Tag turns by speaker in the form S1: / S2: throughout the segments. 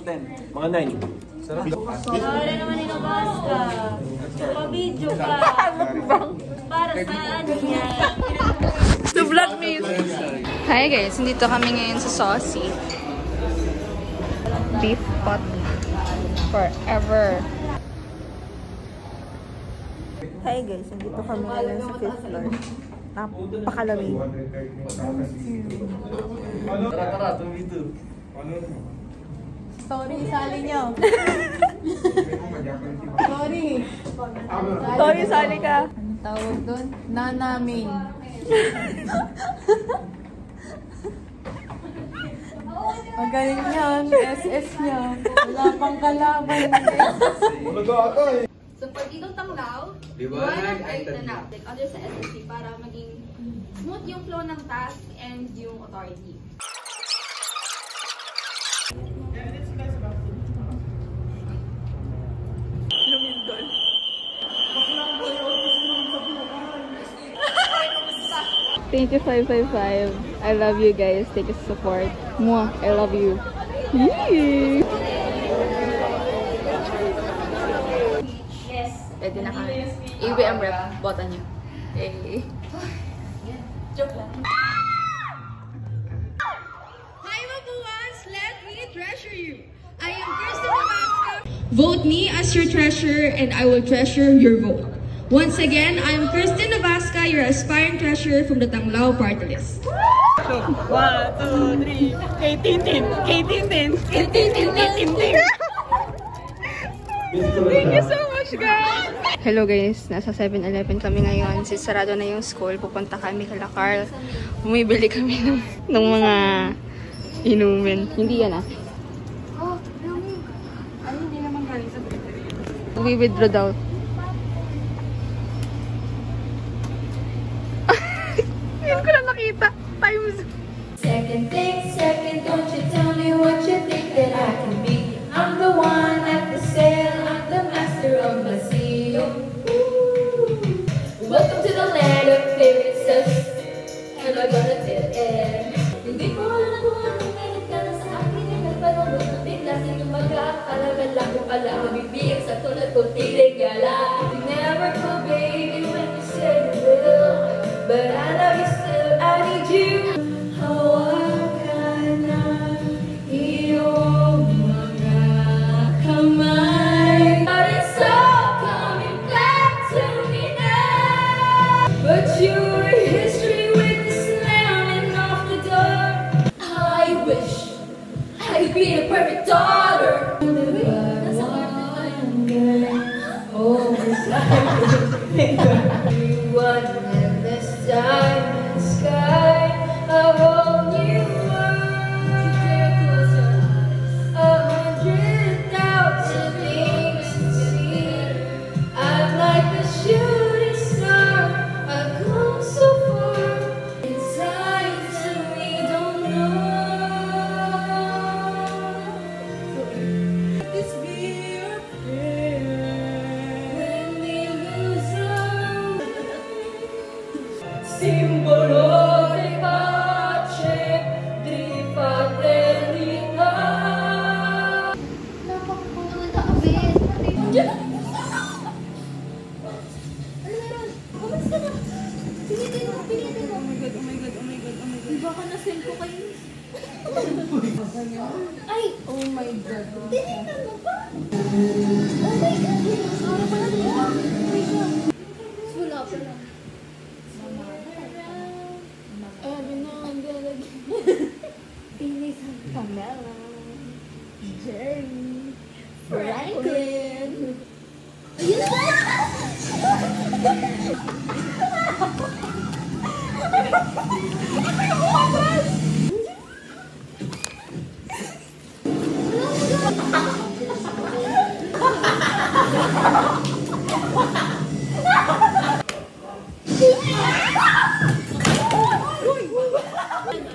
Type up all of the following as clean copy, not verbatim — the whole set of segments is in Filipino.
S1: 10? Mga 9. Sarap.
S2: Wala naman inabas ka. Pabidyo ka. Para saan yan?
S3: To vlog me. Hi guys, nandito kami ngayon sa Saucy. Beef pot forever.
S4: Hi guys, nandito kami ngayon sa 5th floor. Napakalamig.
S1: Tara, tumito.
S4: Sorry, isali nyo. Sorry.
S3: Sorry, sali ka.
S4: Anong tawag doon? Nanaming. Magaling yan. SS niya. Wala pang kalaban.
S2: So, pag itong tanglaw, one ay tanap. Like other sa SSC para maging smooth yung flow ng task and yung authority.
S3: Lumindol. 2555. I love you guys. Take a support. Mwah. I love you. Yee!
S2: Yes.
S3: Pwede na kami. ABM rep. Bota niyo. Eh.
S2: Joke lang.
S5: Hi Mabuans, let me treasure you. I am Kirsten Navasca. Vote me as your treasurer and I will treasure your vote. Once again, I am Kirsten Navasca, your aspiring treasurer from the Tanglao Party List.
S3: 1, 2, 3. Kay Tintin. Kay Tintin. Kay Tintin. Kay Tintin. Thank you so much, guys! Hello guys, nasa 7-Eleven kami ngayon. Sarado na yung school. Pupunta kami kala Carl. Bumibili kami ng mga inumin. Hindi yan ah.
S2: Oh, ano hindi naman galing sa bakery?
S3: Withdraw daw. Hindi ko na nakita. Times.
S6: Second, don't you tell me what you think that I can be. I'm the one at the sale, I'm the master of my seal. Welcome to the land of fairy sus. And I'm gonna tell it. Hindi ko alam kung anong meron ka na sa akin ay nagpanunod ng bigla sa iyong mag-aakala lang ko pala mabibigay sa tulad ko tinigala. You never could, baby, when you said you will. But I love you still, I need you. Hawak ka na iyong mga kamay. But it's all coming back to me now. But you're history with the slamming off the door. I wish I could be a perfect daughter. Oh, everyone in this diamond sky, a whole new world, 100,000 things to see. I'm like a shooting star, I've come so far. Inside to me, don't know. This be your prayer when we lose our simbolo di pace, di fraternità.
S2: Napakapuno na abit. Kumakas ka na. Pilitin mo, pilitin mo. Oh my God, oh my God, oh my God, oh my God. Baka na-send ko kayo. Ay! Oh my God. Tinitan mo ba? Oh my God. Sarap pala nila. Wala pa lang. Every now and then again. Pinis ang Pamela. Jerry. Franklin. Ayun na!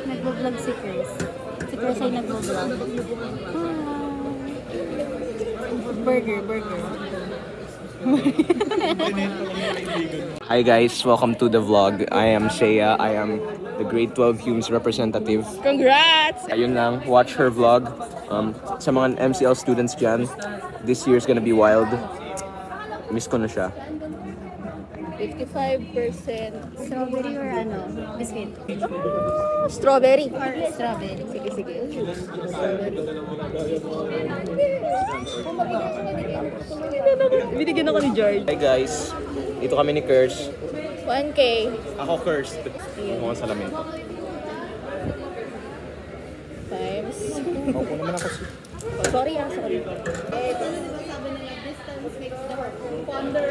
S4: Nagbo-vlog si Chris. Si Chris ay nagbo-vlog. Burger.
S1: Hi guys, welcome to the vlog. I am Shea. I am the grade 12 Humes representative.
S3: Congrats!
S1: Ayun lang, watch her vlog. Sa mga MCL students dyan, this year is gonna be wild. Miss ko na siya.
S2: 55% strawberry or ano? Biscuit.
S3: Strawberry.
S2: Or strawberry. Sige, sige.
S3: Binigyan ako ni George.
S1: Hi guys, dito kami ni Curse.
S2: 1K.
S1: Ako cursed. Mukhang salamin.
S2: Times.
S1: Opo naman ako.
S2: Oh, sorry ah, sorry. Ito na diba sabi nila, distance makes the heart grow fonder.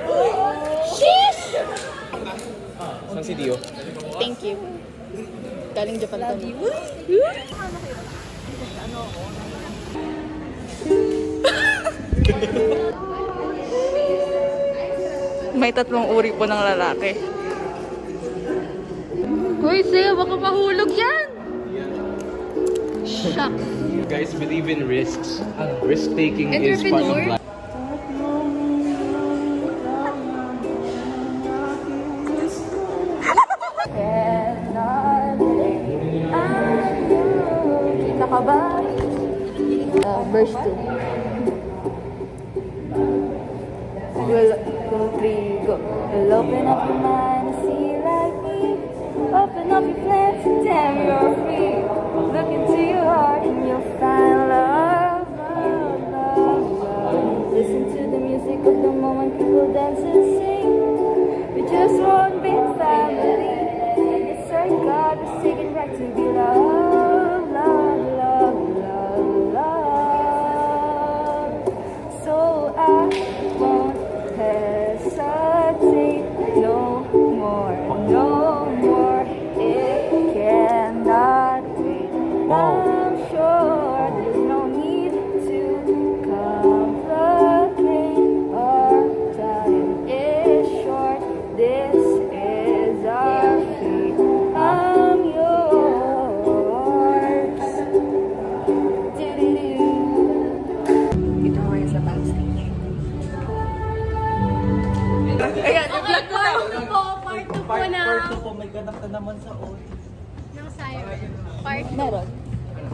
S2: Sheesh!
S1: Saan si Dio?
S2: Thank you. Galing Japan to.
S3: May 3 uri po ng lalaki. Hoy, Zia, baka mahulog yan! Shucks.
S1: Guys, believe in risks. Risk-taking is part of life.
S2: Kita ka ba? Verse 2. Well, 2, 3, go. Well, open up your mind and see like me. Open up your plans and damn, you're free. Look into your heart and you'll find love, love, love, love. Listen to the music of the moment, people dance and sing. We're just one big family. It's our God, we're singing right to be loved, love, love, love, love. So I won't hesitate no more, no more. It cannot wait. I'm sure there's no need to complicate. Our time is short. This is our fate. I'm yours. Dito ngayon sa backstage.
S3: Ayan, i-vlog mo na!
S2: Part 2 po na. Part 2 po, may ganap na naman sa OT. Ng siren. Part 2. Meron.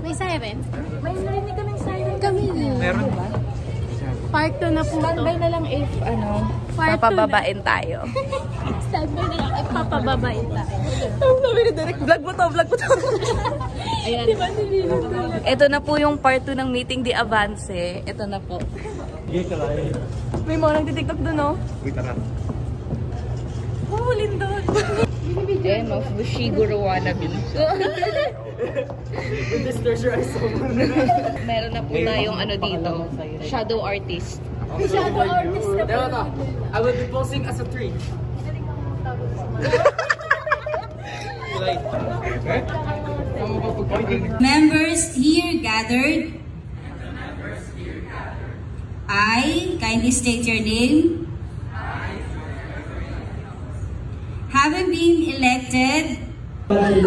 S2: May siren? May narinig kaming siren. Kami yun. Meron ba? Part 2 na po to. Standby na lang if,
S4: Papababain tayo.
S2: Standby na lang if papababain tayo.
S3: Ang sabi ni Derek, vlog mo to, vlog mo to.
S2: Ayan. Diba nililog ko lang?
S4: Ito na po yung part 2 ng meeting di Avance. Ito na po.
S3: May mga nagtitiktok dun, no?
S1: Wait na.
S3: Humulin doon.
S4: Game of Bushiguro wannabe. Meron na po tayong ano dito. Shadow artist.
S2: Shadow artist na po.
S7: I will be posing as a tree.
S8: Members here gathered, I kindly state your name. Having been elected,
S7: I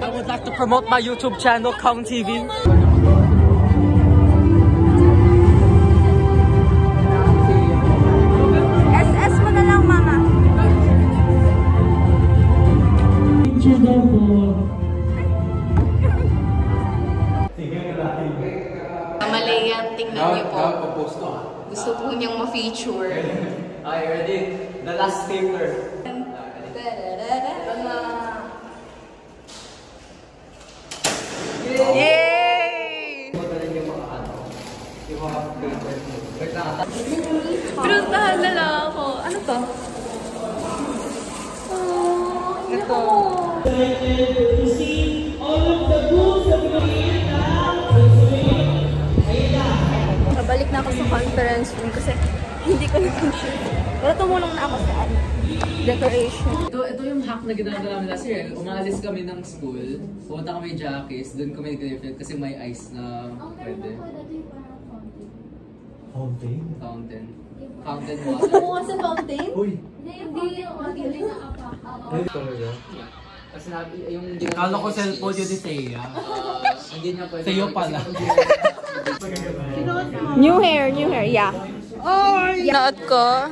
S7: would like to promote my YouTube channel, Kong TV.
S8: SS mo na lang, mama.
S3: Malayan, tingnan niyo po. Gusto po niyang ma-feature.
S7: Okay, ready? The last stapler.
S3: Yay! Pinuntahan na lang ako. Ano to? Oh, ito. Babalik na ako sa conference room kasi hindi ko naman sure. Wala, tumulong na ako sa decoration.
S7: Ito yung hack na ginagawa namin last year. Umalis kami ng school, pumunta kami Jackies, doon kami nag-reflect kasi may ice na pwede. Fountain? Fountain. Fountain water.
S2: Gusto mo nga sa fountain?
S7: Uy!
S2: Hindi. Magaling na apa.
S7: Kasi yung...
S9: Kala ko cellphone yun ni Thea.
S7: Hindi niya pwede.
S9: Sa'yo pala.
S3: New hair, yeah. Oh, yeah. Sinuot ko.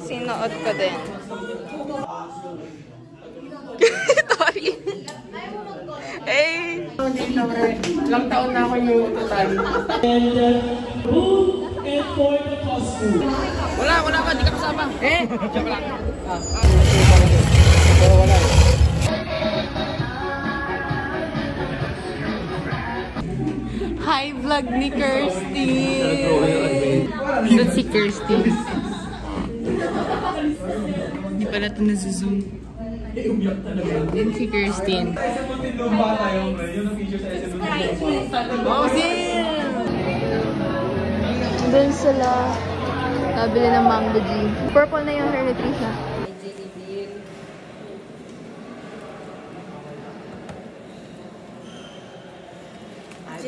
S3: Sinuot ko din. Sorry. Hey!
S1: Ilang taon na ako yung total. Wala ka, di ka kasama. Joke lang. Wala.
S3: Hi, vlog ni Kirsty. That's si Kirsty. Hindi pala ito nasa-zoom. Yan si Kirsten. Oh, doon sila nabili ng mango G. Purple na yung hair ni Trisha.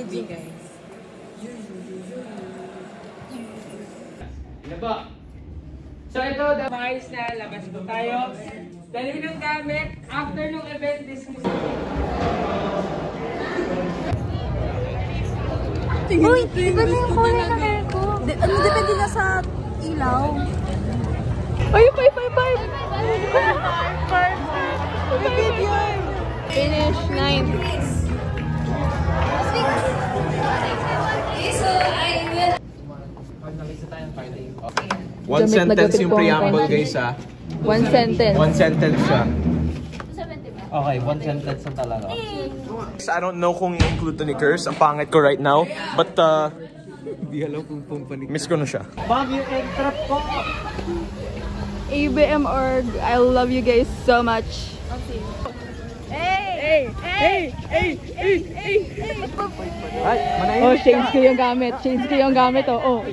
S3: Guys.
S1: Ano ba? So ito, ayos na, labas po tayo. Dali ng gamit, after nung event, dismiss.
S4: Uy, iba na yung kulay na hair ko. Depende na sa ilaw.
S3: Ay, bye! Finish 9.
S1: One sentence yung preamble, guys, ha?
S3: One sentence.
S1: One sentence siya.
S7: Okay, one sentence na talaga.
S1: I don't know kung i-include to ni Kers. Ang pangit ko right now. But,
S7: Hindi alam kung pumpanik.
S1: miss ko na siya.
S7: Baguio egg trap ko!
S3: ABM org, I love you guys so much. Hey! Oh, change ko yung gamit. Oh.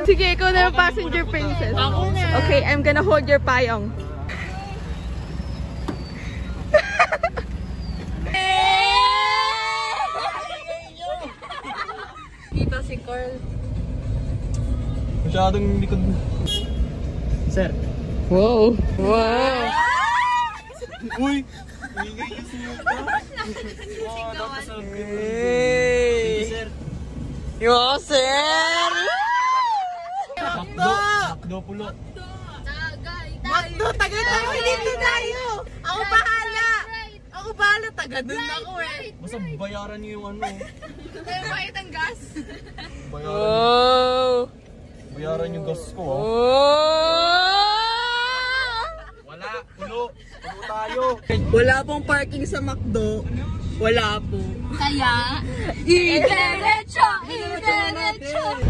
S3: Sige, ikaw na yung passenger princess. Okay, I'm gonna hold your payong. Dito si Carl.
S1: Masyadong likod.
S7: Sir.
S3: Wow!
S1: Uy!
S3: Hey! Yo, sir!
S7: Makdo pulo.
S4: Makdo, taga tayo, dito tayo! Ako bahala, taga dun ako eh.
S7: Basta bayaran niyo yung ano.
S3: Tayo bayad ang gas.
S7: Bayaran yung gas ko, ha?
S1: Wala! Pulo tayo!
S4: Wala pong parking sa McDo. Wala po.
S8: Kaya, idiretso!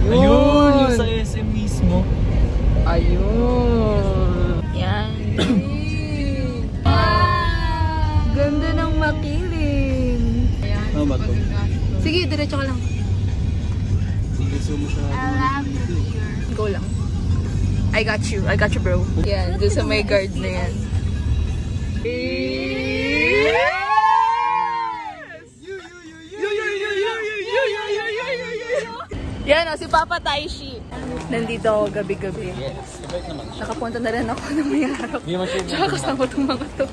S7: Ayun! Yung sa SM mismo.
S3: Ayun. Yan. Ganda ng makiling.
S7: Ano ba ito?
S3: Sige, diretso ka lang.
S7: Gusto mo siya.
S3: Go lang. I got you bro. Yan, doon sa may guard na yan. Yan o, si Papa Taishi. Nandito ako gabi-gabi.
S7: Yes, ibait naman.
S3: Nakapunta na rin ako ng may harap.
S7: Hindi naman siya.
S3: Tsaka kasama itong mga to.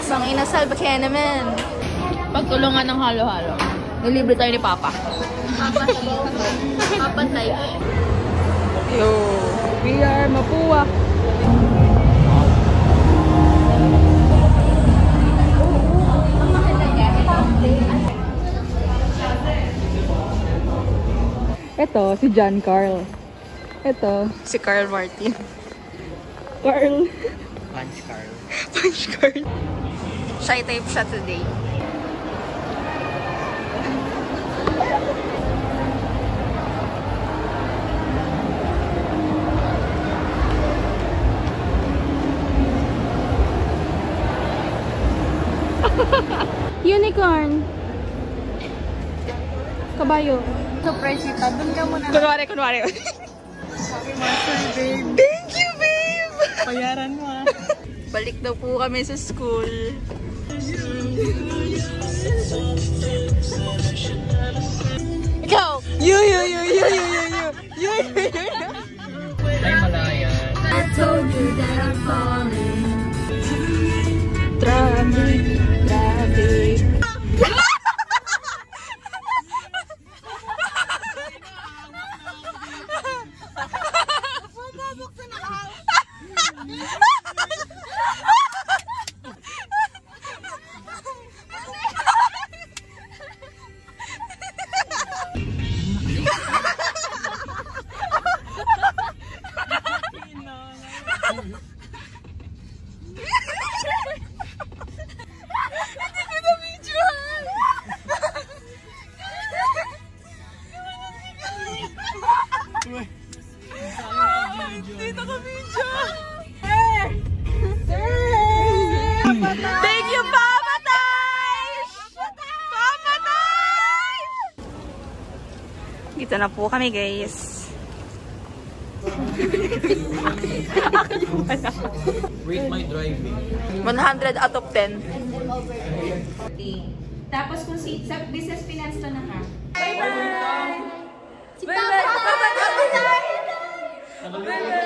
S3: Bang inasal, ba kaya naman? Pagtulungan ng halo-halo. Nilibre tayo ni Papa.
S8: Papa tayo.
S3: Yo, we are Mapua. Ito, si John Carl. Ito, si Carl Martin. Carl.
S7: Punch Carl.
S3: Punch Carl. Shy type siya today. Unicorn. Kabayo.
S4: So, Prechita, dun ka muna.
S3: Kunwari.
S4: Happy Master, babe.
S3: Thank you, babe!
S4: Bayaran mo, ha?
S3: Balik daw po kami sa school. Ikaw! You!
S7: Ay, malaya.
S8: I told you that I'm falling.
S3: Traffic. Dito na po kami, guys.
S1: Rate my driving.
S3: 100 out of 10.
S5: Tapos kung sa business finance to na ka.
S8: Si Papa! Papa! Papa!